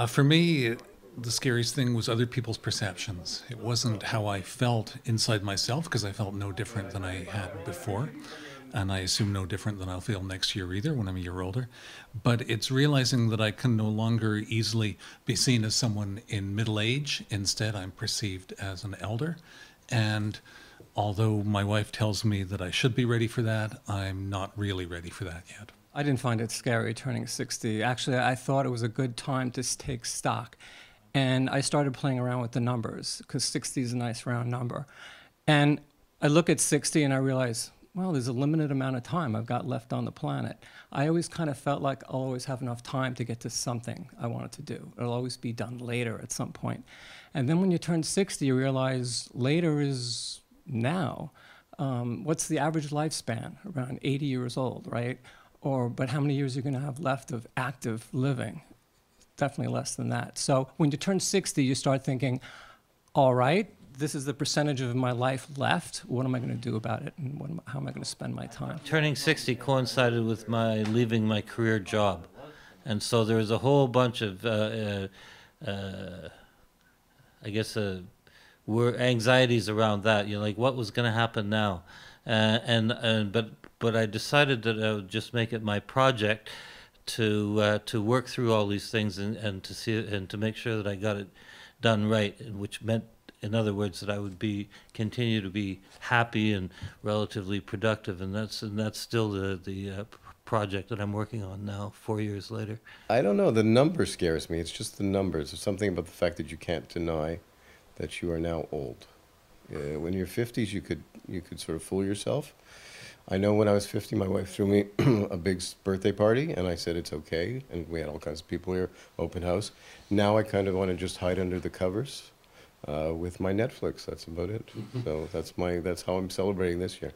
For me, the scariest thing was other people's perceptions. It wasn't how I felt inside myself, because I felt no different than I had before. And I assume no different than I'll feel next year either when I'm a year older. But it's realizing that I can no longer easily be seen as someone in middle age. Instead, I'm perceived as an elder. And although my wife tells me that I should be ready for that, I'm not really ready for that yet. I didn't find it scary turning 60. Actually, I thought it was a good time to take stock. And I started playing around with the numbers, because 60 is a nice round number. And I look at 60 and I realize, well, there's a limited amount of time I've got left on the planet. I always kind of felt like I'll always have enough time to get to something I wanted to do. It'll always be done later at some point. And then when you turn 60, you realize later is now. What's the average lifespan? Around 80 years old, right? But how many years are you going to have left of active living? Definitely less than that. So when you turn 60, you start thinking, all right, this is the percentage of my life left. What am I going to do about it? And how am I going to spend my time? Turning 60 coincided with my leaving my career job. And so there was a whole bunch of, I guess, anxieties around that. You know, like what was going to happen now? But I decided that I would just make it my project to work through all these things and to see it, and to make sure that I got it done right, which meant, in other words, that I would continue to be happy and relatively productive, and that's still the project that I'm working on now, 4 years later. I don't know. The number scares me. It's just the numbers. There's something about the fact that you can't deny that you are now old. When you're 50s, you could sort of fool yourself. I know when I was 50, my wife threw me a big birthday party, and I said it's okay, and we had all kinds of people here, open house. Now I kind of want to just hide under the covers with my Netflix. That's about it. So that's how I'm celebrating this year.